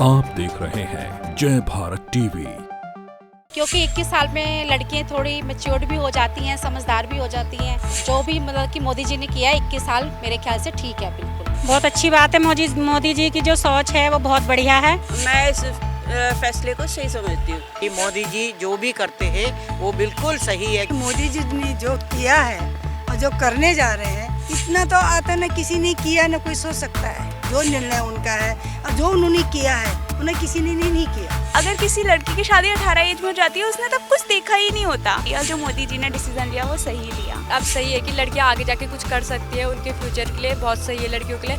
आप देख रहे हैं जय भारत टीवी। क्योंकि 21 साल में लड़कियां थोड़ी मैच्योर्ड भी हो जाती हैं, समझदार भी हो जाती हैं। जो भी मतलब कि मोदी जी ने किया है 21 साल, मेरे ख्याल से ठीक है। बिल्कुल बहुत अच्छी बात है। मोदी जी की जो सोच है वो बहुत बढ़िया है। मैं इस फैसले को सही समझती हूँ कि मोदी जी जो भी करते हैं वो बिल्कुल सही है। मोदी जी ने जो किया है और जो करने जा रहे हैं, इतना तो आता न किसी ने किया न कोई सोच सकता है। जो निर्णय उनका है और जो उन्होंने किया है उन्हें किसी ने नहीं किया। अगर किसी लड़की की शादी 18 एज में हो जाती है, उसने तब कुछ देखा ही नहीं होता। या जो मोदी जी ने डिसीजन लिया वो सही लिया। अब सही है कि लड़कियां आगे जाके कुछ कर सकती है, उनके फ्यूचर के लिए बहुत सही है लड़कियों के लिए।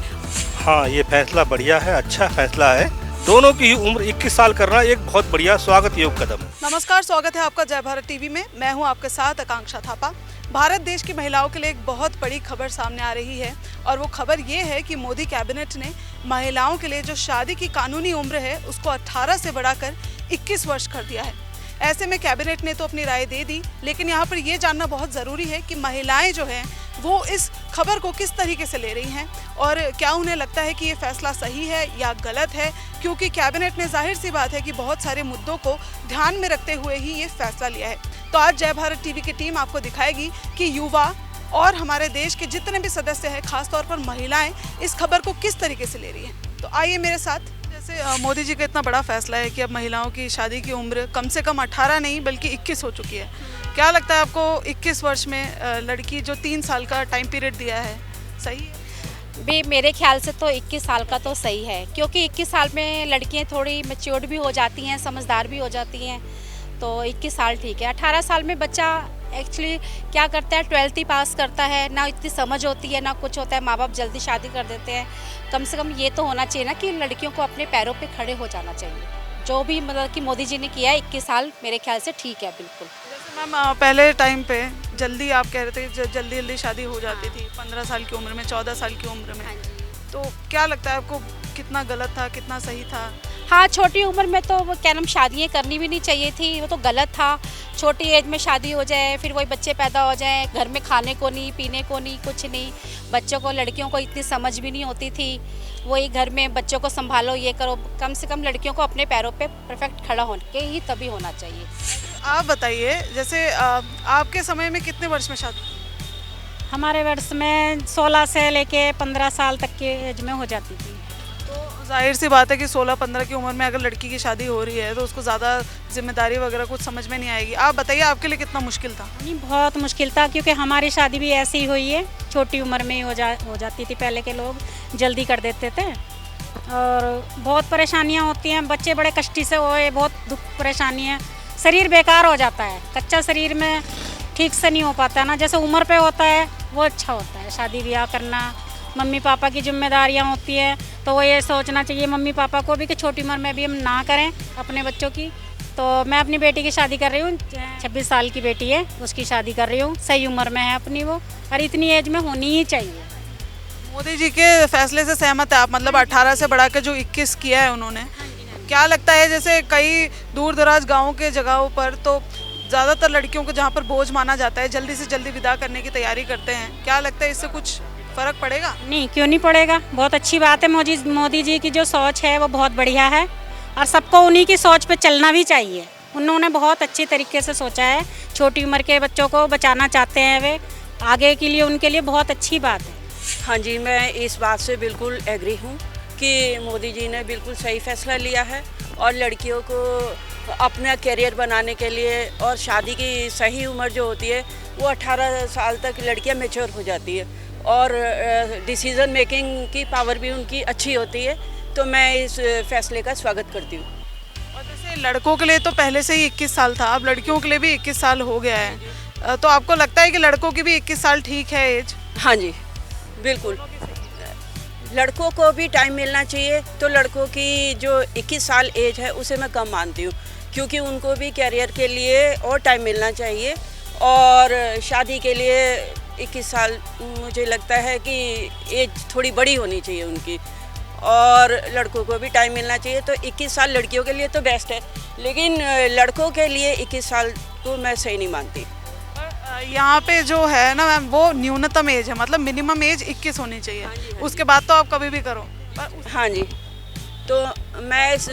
हाँ, ये फैसला बढ़िया है, अच्छा फैसला है। दोनों की उम्र 21 साल करना एक बहुत बढ़िया स्वागत योग्य कदम है। नमस्कार, स्वागत है आपका जय भारत टीवी में। मैं हूं आपके साथ आकांक्षा थापा। भारत देश की महिलाओं के लिए एक बहुत बड़ी खबर सामने आ रही है और वो खबर ये है कि मोदी कैबिनेट ने महिलाओं के लिए जो शादी की कानूनी उम्र है उसको 18 से बढ़ाकर 21 वर्ष कर दिया है। ऐसे में कैबिनेट ने तो अपनी राय दे दी, लेकिन यहाँ पर ये जानना बहुत ज़रूरी है कि महिलाएं जो हैं वो इस खबर को किस तरीके से ले रही हैं और क्या उन्हें लगता है कि ये फैसला सही है या गलत है, क्योंकि कैबिनेट ने जाहिर सी बात है कि बहुत सारे मुद्दों को ध्यान में रखते हुए ही ये फैसला लिया है। तो आज जय भारत टीवी की टीम आपको दिखाएगी कि युवा और हमारे देश के जितने भी सदस्य हैं, खासतौर पर महिलाएं, इस खबर को किस तरीके से ले रही हैं। तो आइए मेरे साथ। जैसे मोदी जी का इतना बड़ा फैसला है कि अब महिलाओं की शादी की उम्र कम से कम 18 नहीं बल्कि 21 हो चुकी है। क्या लगता है आपको 21 वर्ष में लड़की जो 3 साल का टाइम पीरियड दिया है सही है? भी मेरे ख्याल से तो 21 साल का तो सही है, क्योंकि 21 साल में लड़कियां थोड़ी मैच्योर्ड भी हो जाती हैं, समझदार भी हो जाती हैं। तो 21 साल ठीक है। 18 साल में बच्चा एक्चुअली क्या करता है, 12th ही पास करता है, ना इतनी समझ होती है ना कुछ होता है, माँ बाप जल्दी शादी कर देते हैं। कम से कम ये तो होना चाहिए ना कि लड़कियों को अपने पैरों पे खड़े हो जाना चाहिए। जो भी मतलब कि मोदी जी ने किया है 21 साल, मेरे ख्याल से ठीक है। बिल्कुल जैसे मैम पहले टाइम पे जल्दी आप कह रहे थे जल्दी जल्दी शादी हो जाती थी 15 साल की उम्र में, 14 साल की उम्र में। तो क्या लगता है आपको कितना गलत था, कितना सही था? हाँ, छोटी उम्र में तो वो क्या नाम शादियाँ करनी भी नहीं चाहिए थी, वो तो गलत था। छोटी एज में शादी हो जाए, फिर वही बच्चे पैदा हो जाए, घर में खाने को नहीं, पीने को नहीं, कुछ नहीं। बच्चों को, लड़कियों को इतनी समझ भी नहीं होती थी। वही घर में बच्चों को संभालो, ये करो। कम से कम लड़कियों को अपने पैरों पे परफेक्ट खड़ा होने के ही तभी होना चाहिए। आप बताइए, जैसे आपके समय में कितने वर्ष में शादी? हमारे वर्ष में 16 से लेके 15 साल तक की एज में हो जाती थी। तो जाहिर सी बात है कि 16-15 की उम्र में अगर लड़की की शादी हो रही है तो उसको ज़्यादा जिम्मेदारी वगैरह कुछ समझ में नहीं आएगी। आप बताइए आपके लिए कितना मुश्किल था? नहीं, बहुत मुश्किल था, क्योंकि हमारी शादी भी ऐसी ही हुई है। छोटी उम्र में ही हो जाती थी। पहले के लोग जल्दी कर देते थे और बहुत परेशानियाँ होती हैं। बच्चे बड़े कष्टी से हुए, बहुत दुख परेशानी है। शरीर बेकार हो जाता है, कच्चा शरीर में ठीक से नहीं हो पाता ना। जैसे उम्र पे होता है वो अच्छा होता है। शादी ब्याह करना, मम्मी पापा की जिम्मेदारियां होती है, तो वो ये सोचना चाहिए मम्मी पापा को भी कि छोटी उम्र में भी हम ना करें अपने बच्चों की। तो मैं अपनी बेटी की शादी कर रही हूँ, 26 साल की बेटी है, उसकी शादी कर रही हूँ। सही उम्र में है अपनी वो, और इतनी एज में होनी ही चाहिए। मोदी जी के फैसले से सहमत है आप? मतलब 18 से बढ़ा के जो 21 किया है उन्होंने, क्या लगता है जैसे कई दूर दराज गाँव के जगहों पर तो ज़्यादातर लड़कियों को जहाँ पर बोझ माना जाता है, जल्दी से जल्दी विदा करने की तैयारी करते हैं, क्या लगता है इससे कुछ फ़र्क पड़ेगा? नहीं, क्यों नहीं पड़ेगा। बहुत अच्छी बात है। मोदी जी की जो सोच है वो बहुत बढ़िया है और सबको उन्हीं की सोच पे चलना भी चाहिए। उन्होंने बहुत अच्छी तरीके से सोचा है। छोटी उम्र के बच्चों को बचाना चाहते हैं वे, आगे के लिए उनके लिए बहुत अच्छी बात है। हाँ जी, मैं इस बात से बिल्कुल एग्री हूँ कि मोदी जी ने बिल्कुल सही फैसला लिया है और लड़कियों को अपना करियर बनाने के लिए, और शादी की सही उम्र जो होती है वो 18 साल तक लड़कियां मैच्योर हो जाती है और डिसीज़न मेकिंग की पावर भी उनकी अच्छी होती है। तो मैं इस फैसले का स्वागत करती हूँ। और जैसे लड़कों के लिए तो पहले से ही 21 साल था, अब लड़कियों के लिए भी 21 साल हो गया है, तो आपको लगता है कि लड़कों की भी 21 साल ठीक है एज? हाँ जी, बिल्कुल। लड़कों को भी टाइम मिलना चाहिए। तो लड़कों की जो 21 साल एज है उसे मैं कम मानती हूँ, क्योंकि उनको भी कैरियर के लिए और टाइम मिलना चाहिए। और शादी के लिए 21 साल मुझे लगता है कि एज थोड़ी बड़ी होनी चाहिए उनकी, और लड़कों को भी टाइम मिलना चाहिए। तो 21 साल लड़कियों के लिए तो बेस्ट है, लेकिन लड़कों के लिए 21 साल को मैं सही नहीं मानती। यहाँ पे जो है ना मैम, वो न्यूनतम एज है, मतलब मिनिमम एज 21 होनी चाहिए। उसके बाद तो आप कभी भी करो। हाँ जी, तो मैं इस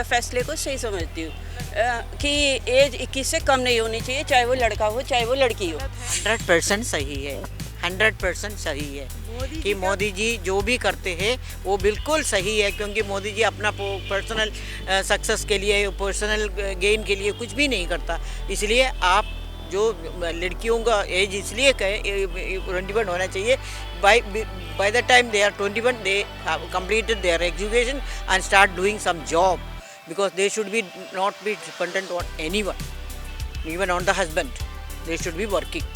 फैसले को सही समझती हूँ कि एज 21 से कम नहीं होनी चाहिए, चाहे वो लड़का हो चाहे वो लड़की हो। 100% सही है, 100% सही है कि मोदी जी जो भी करते हैं वो बिल्कुल सही है, क्योंकि मोदी जी अपना पर्सनल सक्सेस के लिए, पर्सनल गेन के लिए कुछ भी नहीं करता। इसलिए आप जो लड़कियों का एज इसलिए कहे 21 होना चाहिए, by the time they are 21 they have completed their education and start doing some job, because they should be not be dependent on anyone, even on the husband. They should be working,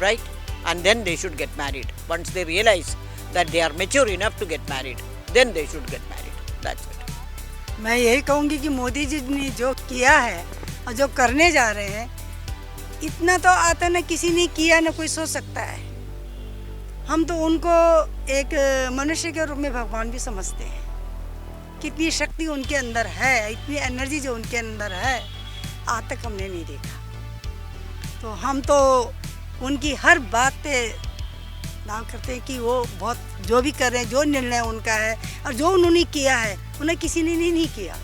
right? And then they should get married. Once they realize that they are mature enough to get married, then they should get married. That's it. मैं यही कहूँगी कि मोदी जी ने जो किया है और जो करने जा रहे हैं, इतना तो आता न किसी ने किया न कोई सोच सकता है। हम तो उनको एक मनुष्य के रूप में भगवान भी समझते हैं। कितनी शक्ति उनके अंदर है, इतनी एनर्जी जो उनके अंदर है, आज तक हमने नहीं देखा। तो हम तो उनकी हर बात पे दाव करते हैं कि वो बहुत जो भी कर रहे हैं, जो निर्णय उनका है और जो उन्होंने किया है, उन्हें किसी ने नहीं किया।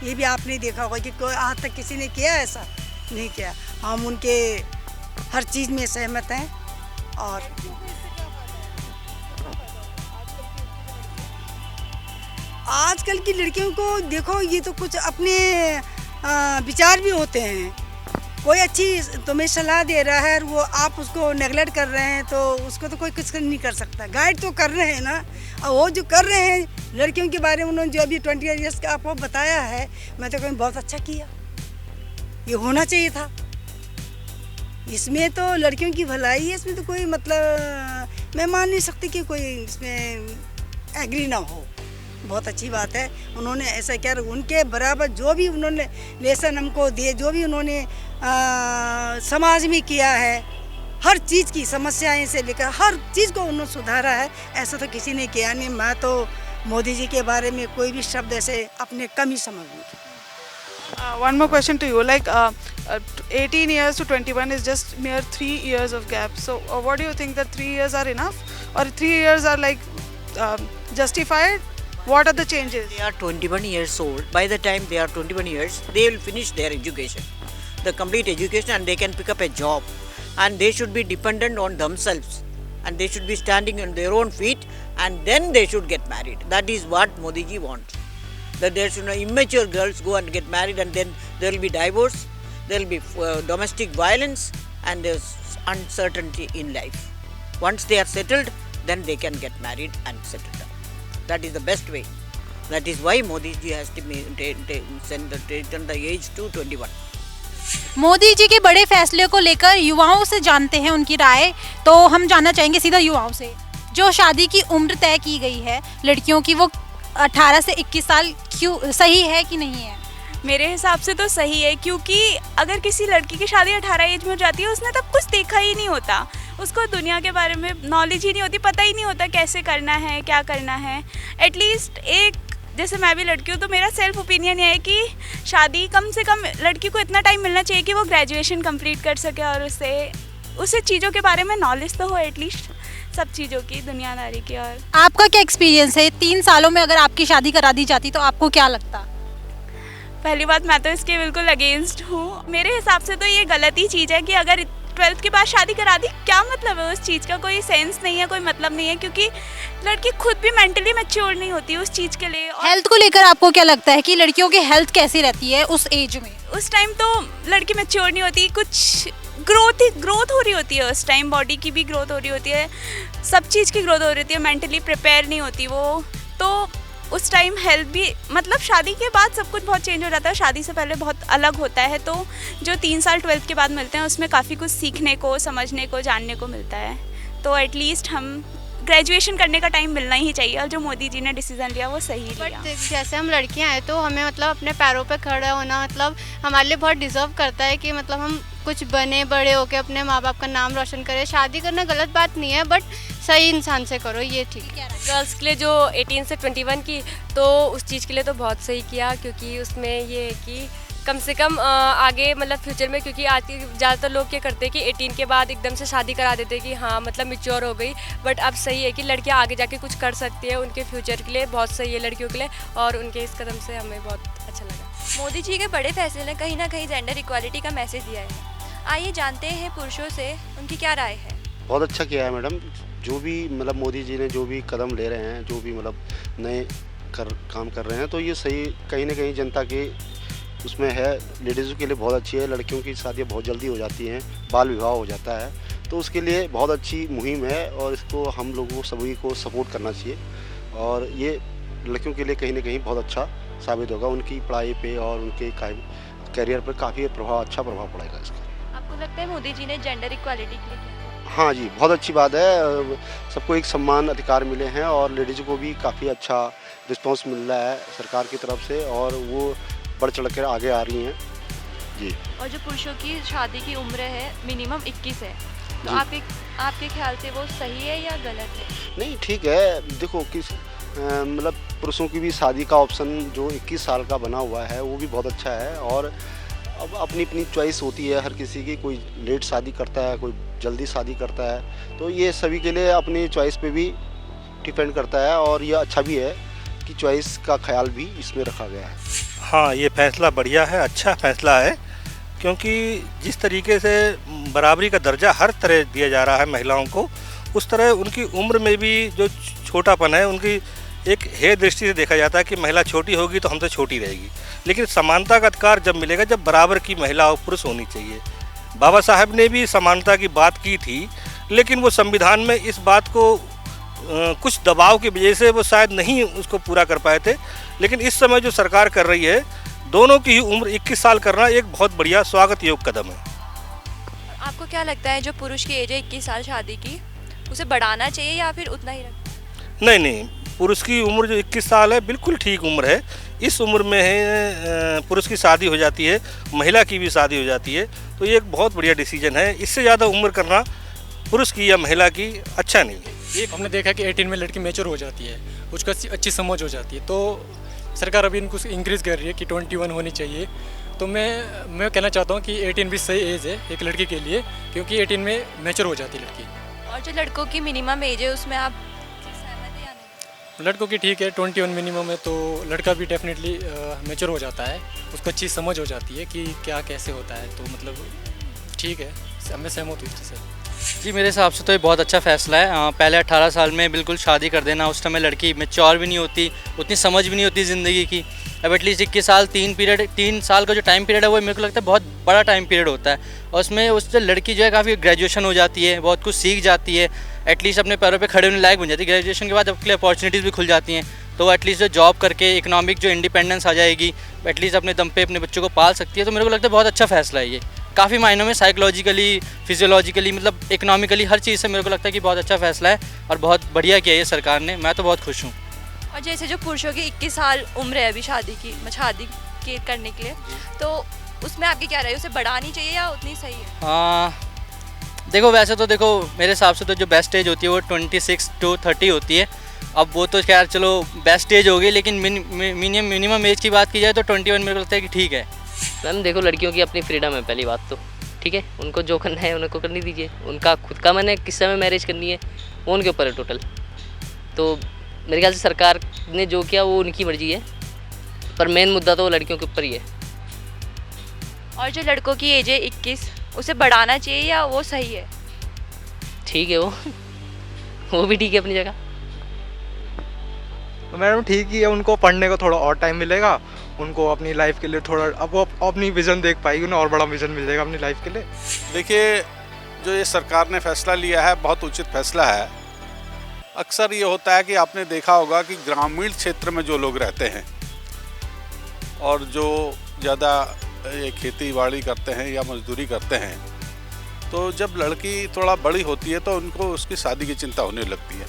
ये भी आपने देखा होगा कि कोई आज तक किसी ने किया ऐसा नहीं किया। हम उनके हर चीज़ में सहमत हैं। और आजकल की लड़कियों को देखो, ये तो कुछ अपने विचार भी होते हैं। कोई अच्छी तुम्हें सलाह दे रहा है और वो आप उसको नेगलेक्ट कर रहे हैं, तो उसको तो कोई कुछ नहीं कर सकता। गाइड तो कर रहे हैं ना, और वो जो कर रहे हैं लड़कियों के बारे में, उन्होंने जो अभी 20 ईयर्स का आपको बताया है, मैं तो कहूँ बहुत अच्छा किया, ये होना चाहिए था। इसमें तो लड़कियों की भलाई है, इसमें तो कोई मतलब मैं मान नहीं सकती कि कोई इसमें एग्री ना हो। बहुत अच्छी बात है, उन्होंने ऐसा किया। उनके बराबर जो भी उन्होंने लेसन हमको दिए, जो भी उन्होंने समाज में किया है, हर चीज़ की समस्याएं से लेकर हर चीज़ को उन्होंने सुधारा है, ऐसा तो किसी ने किया नहीं। मैं तो मोदी जी के बारे में कोई भी शब्द ऐसे अपने कम ही समझूंगी। One more question to you, like 18 years to 21 is just mere 3 years of gap. So what do you think, that 3 years are enough, or 3 years are like justified? What are the changes? They are 21 years old. By the time they are 21 years, they will finish their education, the complete education, and they can pick up a job. And they should be dependent on themselves. And they should be standing on their own feet, and then they should get married. That is what Modi ji wants. That there should not immature girls go and get married, and then there will be divorce, there will be domestic violence, and there's uncertainty in life. Once they are settled, then they can get married and settle down. That is the best way. That is why Modi ji has taken the age to 21. Modi ji के बड़े फैसले को लेकर युवाओं से जानते हैं उनकी राय। तो हम जानना चाहेंगे सीधा युवाओं से, जो शादी की उम्र तय की गई है लड़कियों की, वो 18 से 21 साल क्यों सही है कि नहीं है? मेरे हिसाब से तो सही है, क्योंकि अगर किसी लड़की की शादी 18 एज में हो जाती है, उसने तब कुछ देखा ही नहीं होता, उसको दुनिया के बारे में नॉलेज ही नहीं होती, पता ही नहीं होता कैसे करना है, क्या करना है। एटलीस्ट एक, जैसे मैं भी लड़की हूँ, तो मेरा सेल्फ ओपिनियन ये है कि शादी कम से कम लड़की को इतना टाइम मिलना चाहिए कि वो ग्रेजुएशन कंप्लीट कर सके, और उसे चीज़ों के बारे में नॉलेज तो हो, एटलीस्ट सब चीज़ों की, दुनियादारी की। और आपका क्या एक्सपीरियंस है? 3 सालों में अगर आपकी शादी करा दी जाती तो आपको क्या लगता? पहली बात, मैं तो इसके बिल्कुल अगेंस्ट हूँ। मेरे हिसाब से तो ये गलत ही चीज़ है कि अगर 12th के बाद शादी करा दी, क्या मतलब है उस चीज़ का? कोई सेंस नहीं है, कोई मतलब नहीं है, क्योंकि लड़की खुद भी मेंटली मैच्योर नहीं होती उस चीज़ के लिए। हेल्थ को लेकर आपको क्या लगता है कि लड़कियों की हेल्थ कैसी रहती है उस एज में? उस टाइम तो लड़की मैच्योर नहीं होती, कुछ ग्रोथ हो रही होती है उस टाइम, बॉडी की भी ग्रोथ हो रही होती है, सब चीज़ की ग्रोथ हो रही होती है, मेंटली प्रिपेयर नहीं होती वो। तो उस टाइम हेल्थ भी, मतलब शादी के बाद सब कुछ बहुत चेंज हो जाता है, शादी से पहले बहुत अलग होता है। तो जो 3 साल 12th के बाद मिलते हैं, उसमें काफ़ी कुछ सीखने को, समझने को, जानने को मिलता है। तो एटलीस्ट हम ग्रेजुएशन करने का टाइम मिलना ही चाहिए, और जो मोदी जी ने डिसीज़न लिया वो सही लिया। जैसे हम लड़कियां हैं तो हमें मतलब अपने पैरों पे खड़ा होना मतलब हमारे लिए बहुत डिज़र्व करता है कि मतलब हम कुछ बने, बड़े होके अपने माँ बाप का नाम रोशन करें। शादी करना गलत बात नहीं है, बट सही इंसान से करो, ये ठीक है। गर्ल्स के लिए जो 18 से 21 की, तो उस चीज़ के लिए तो बहुत सही किया, क्योंकि उसमें ये है कि कम से कम आगे मतलब फ्यूचर में, क्योंकि आज के ज़्यादातर लोग क्या करते हैं कि 18 के बाद एकदम से शादी करा देते हैं कि हाँ मतलब मैच्योर हो गई। बट अब सही है कि लड़कियां आगे जाके कुछ कर सकती है, उनके फ्यूचर के लिए बहुत सही है लड़कियों के लिए, और उनके इस कदम से हमें बहुत अच्छा लगा। मोदी जी के बड़े फैसले ने कहीं ना कहीं जेंडर इक्वालिटी का मैसेज दिया है। आइए जानते हैं पुरुषों से उनकी क्या राय है। बहुत अच्छा किया है मैडम, जो भी मतलब मोदी जी ने जो भी कदम ले रहे हैं, जो भी मतलब नए काम कर रहे हैं, तो ये सही कहीं ना कहीं जनता के उसमें है। लेडीज़ों के लिए बहुत अच्छी है, लड़कियों की शादियाँ बहुत जल्दी हो जाती हैं, बाल विवाह हो जाता है, तो उसके लिए बहुत अच्छी मुहिम है और इसको हम लोगों को सभी को सपोर्ट करना चाहिए। और ये लड़कियों के लिए कहीं ना कहीं बहुत अच्छा साबित होगा, उनकी पढ़ाई पे और उनके करियर पर काफ़ी अच्छा प्रभाव पड़ेगा इसका। आपको लगता है मोदी जी ने जेंडर इक्वालिटी के लिए किया? हाँ जी, बहुत अच्छी बात है, सबको एक समान अधिकार मिले हैं और लेडीज़ को भी काफ़ी अच्छा रिस्पांस मिल रहा है सरकार की तरफ से, और वो बढ़ चढ़ कर आगे आ रही हैं जी। और जो पुरुषों की शादी की उम्र है मिनिमम 21 है, तो आपके ख्याल से वो सही है या गलत है? नहीं, ठीक है, देखो किस मतलब पुरुषों की भी शादी का ऑप्शन जो 21 साल का बना हुआ है वो भी बहुत अच्छा है। और अब अपनी अपनी चॉइस होती है हर किसी की, कोई लेट शादी करता है, कोई जल्दी शादी करता है, तो ये सभी के लिए अपनी चॉइस पे भी डिपेंड करता है। और ये अच्छा भी है कि चॉइस का ख्याल भी इसमें रखा गया है। हाँ, ये फैसला बढ़िया है, अच्छा फैसला है, क्योंकि जिस तरीके से बराबरी का दर्जा हर तरह दिया जा रहा है महिलाओं को, उस तरह उनकी उम्र में भी जो छोटापन है, उनकी एक हेय दृष्टि से देखा जाता है कि महिला छोटी होगी तो हमसे छोटी रहेगी। लेकिन समानता का अधिकार जब मिलेगा जब बराबर की महिला और पुरुष होनी चाहिए। बाबा साहब ने भी समानता की बात की थी, लेकिन वो संविधान में इस बात को कुछ दबाव की वजह से वो शायद नहीं उसको पूरा कर पाए थे। लेकिन इस समय जो सरकार कर रही है, दोनों की ही उम्र 21 साल करना एक बहुत बढ़िया स्वागत योग्य कदम है। आपको क्या लगता है जो पुरुष की एज है 21 साल शादी की, उसे बढ़ाना चाहिए या फिर उतना ही रखना? नहीं, पुरुष की उम्र जो 21 साल है बिल्कुल ठीक उम्र है। इस उम्र में है पुरुष की शादी हो जाती है, महिला की भी शादी हो जाती है, तो ये एक बहुत बढ़िया डिसीजन है। इससे ज़्यादा उम्र करना पुरुष की या महिला की अच्छा नहीं है। एक हमने देखा कि 18 में लड़की मैच्योर हो जाती है, उसको अच्छी समझ हो जाती है, तो सरकार अभी इनको इंक्रीज़ कर रही है कि 21 होनी चाहिए। तो मैं कहना चाहता हूँ कि 18 भी सही एज है एक लड़की के लिए, क्योंकि 18 में मैच्योर हो जाती है लड़की। और जो लड़कों की मिनिमम एज है उसमें आप लड़कों की ठीक है 21 मिनिमम है, तो लड़का भी डेफिनेटली मैच्योर हो जाता है, उसको अच्छी समझ हो जाती है कि क्या कैसे होता है, तो मतलब ठीक है, मैं सहमत हूँ इससे। जी, मेरे हिसाब से तो ये बहुत अच्छा फ़ैसला है। पहले 18 साल में बिल्कुल शादी कर देना, उस समय लड़की मैच्योर भी नहीं होती, उतनी समझ भी नहीं होती ज़िंदगी की। अब एटलीस्ट 21 साल 3 साल का जो टाइम पीरियड है वो मेरे को लगता है बहुत बड़ा टाइम पीरियड होता है, और उसमें उससे लड़की जो है काफ़ी ग्रेजुएशन हो जाती है, बहुत कुछ सीख जाती है, एटलीस्ट अपने पैरों पे खड़े होने लायक बन जाती है। ग्रेजुएशन के बाद अपने लिए अपॉर्चुनिटीज़ भी खुल जाती हैं, तो एटलीस्ट जो जॉब करके इकोनॉमिक जो इंडिपेंडेंस आ जाएगी, एटलीस्ट अपने दम पे अपने बच्चों को पाल सकती है। तो मेरे को लगता है बहुत अच्छा फ़ैसला है ये, काफ़ी मायनों में साइकोलॉजिकली, फिजियोलॉजिकली, मतलब इकोनॉमिकली हर चीज़ से मेरे को लगता है कि बहुत अच्छा फ़ैसला है और बहुत बढ़िया किया है ये सरकार ने। मैं तो बहुत खुश हूँ। और जैसे जो पुरुषों की 21 साल उम्र है अभी शादी की करने के लिए, तो उसमें आपकी क्या राय है, उसे बढ़ानी चाहिए या उतनी सही है? हाँ, देखो वैसे तो देखो मेरे हिसाब से तो जो बेस्ट एज होती है वो 26 to 30 होती है। अब वो तो खैर चलो बेस्ट एज होगी, लेकिन मिनिमम एज की बात की जाए तो 21 मेरे को लगता है कि ठीक है। मैम देखो, लड़कियों की अपनी फ्रीडम है, पहली बात तो ठीक है, उनको जो करना है उनको करने दीजिए, उनका खुद का मन है किस समय मैरिज करनी है वो उनके ऊपर है टोटल। तो मेरे ख्याल से सरकार ने जो किया वो उनकी मर्जी है, पर मेन मुद्दा तो लड़कियों के ऊपर ही है। और जो लड़कों की एज है 21, उसे बढ़ाना चाहिए या वो सही है? ठीक है, वो भी ठीक है अपनी जगह। तो मैडम ठीक ही है, उनको पढ़ने को थोड़ा और टाइम मिलेगा, उनको अपनी लाइफ के लिए थोड़ा अब वो अपनी विज़न देख पाएगी, उन्हें और बड़ा विज़न मिल जाएगा अपनी लाइफ के लिए। देखिए, जो ये सरकार ने फैसला लिया है बहुत उचित फैसला है। अक्सर ये होता है कि आपने देखा होगा कि ग्रामीण क्षेत्र में जो लोग रहते हैं और जो ज़्यादा ये खेती बाड़ी करते हैं या मजदूरी करते हैं, तो जब लड़की थोड़ा बड़ी होती है तो उनको उसकी शादी की चिंता होने लगती है,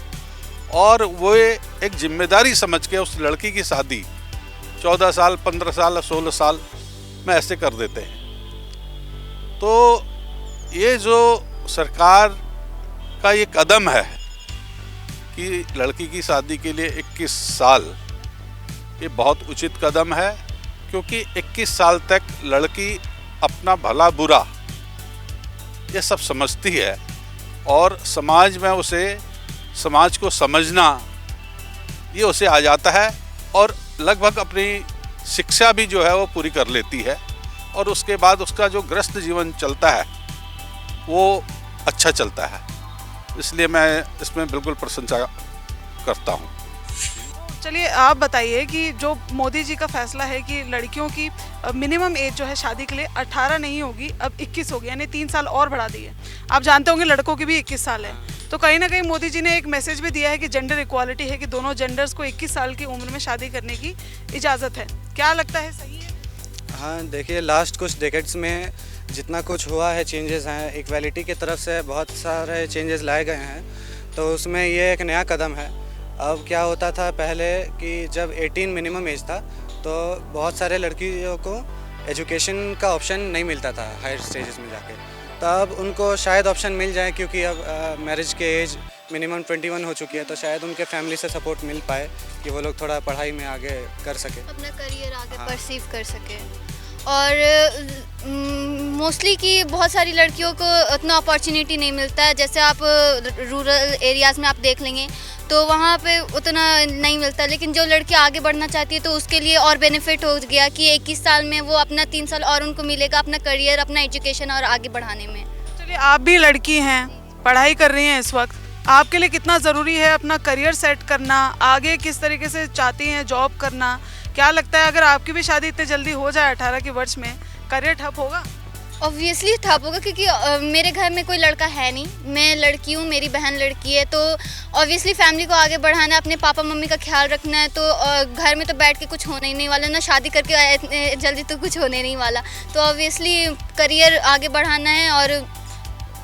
और वो एक जिम्मेदारी समझ के उस लड़की की शादी 14 साल 15 साल 16 साल में ऐसे कर देते हैं। तो ये जो सरकार का ये कदम है कि लड़की की शादी के लिए 21 साल, ये बहुत उचित कदम है। क्योंकि 21 साल तक लड़की अपना भला बुरा ये सब समझती है और समाज में उसे समाज को समझना ये उसे आ जाता है और लगभग अपनी शिक्षा भी जो है वो पूरी कर लेती है और उसके बाद उसका जो गृहस्थ जीवन चलता है वो अच्छा चलता है। इसलिए मैं इसमें बिल्कुल प्रशंसा करता हूँ। चलिए आप बताइए कि जो मोदी जी का फैसला है कि लड़कियों की मिनिमम एज जो है शादी के लिए 18 नहीं होगी, अब 21 होगी, यानी 3 साल और बढ़ा दी है। आप जानते होंगे लड़कों की भी 21 साल है, तो कहीं ना कहीं मोदी जी ने एक मैसेज भी दिया है कि जेंडर इक्वालिटी है, कि दोनों जेंडर्स को 21 साल की उम्र में शादी करने की इजाज़त है। क्या लगता है, सही है? हाँ, देखिए लास्ट कुछ डेकेड्स में जितना कुछ हुआ है, चेंजेस हैं, इक्वालिटी की तरफ से बहुत सारे चेंजेस लाए गए हैं, तो उसमें ये एक नया कदम है। अब क्या होता था पहले कि जब 18 मिनिमम एज था तो बहुत सारे लड़कियों को एजुकेशन का ऑप्शन नहीं मिलता था हायर स्टेजेस में जाके, तो अब उनको शायद ऑप्शन मिल जाए क्योंकि अब मैरिज के एज मिनिमम 21 हो चुकी है, तो शायद उनके फैमिली से सपोर्ट मिल पाए कि वो लोग थोड़ा पढ़ाई में आगे कर सके, अपना करियर आगे परसीव कर सके। और मोस्टली कि बहुत सारी लड़कियों को उतना अपॉर्चुनिटी नहीं मिलता है। जैसे आप रूरल एरियाज़ में आप देख लेंगे तो वहाँ पे उतना नहीं मिलता, लेकिन जो लड़की आगे बढ़ना चाहती है तो उसके लिए और बेनिफिट हो गया कि 21 साल में वो अपना 3 साल और उनको मिलेगा अपना करियर, अपना एजुकेशन और आगे बढ़ाने में। चलिए आप भी लड़की हैं, पढ़ाई कर रही हैं इस वक्त, आपके लिए कितना ज़रूरी है अपना करियर सेट करना, आगे किस तरीके से चाहती हैं जॉब करना? क्या लगता है अगर आपकी भी शादी इतने जल्दी हो जाए 18 के वर्ष में, करियर ठप होगा? ऑब्वियसली ठप होगा क्योंकि मेरे घर में कोई लड़का है नहीं, मैं लड़की हूँ, मेरी बहन लड़की है, तो ऑब्वियसली फैमिली को आगे बढ़ाना है, अपने पापा मम्मी का ख्याल रखना है, तो घर में तो बैठ के कुछ होने ही नहीं वाला, ना शादी करके इतने जल्दी तो कुछ होने नहीं वाला, तो ऑब्वियसली करियर आगे बढ़ाना है और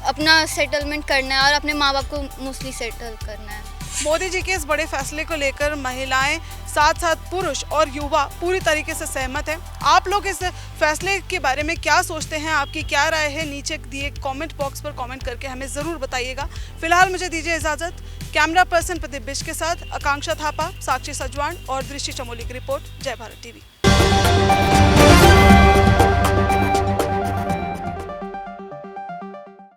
अपना सेटलमेंट करना है और अपने माँ बाप को मोस्टली सेटल करना है। मोदी जी के इस बड़े फैसले को लेकर महिलाएं साथ साथ पुरुष और युवा पूरी तरीके से सहमत हैं। आप लोग इस फैसले के बारे में क्या सोचते हैं, आपकी क्या राय है, नीचे दिए कमेंट बॉक्स पर कमेंट करके हमें ज़रूर बताइएगा। फिलहाल मुझे दीजिए इजाज़त। कैमरा पर्सन प्रदीप बिष्ट के साथ आकांक्षा थापा, साक्षी सजवान और दृष्टि चमोली की रिपोर्ट। जय भारत टीवी।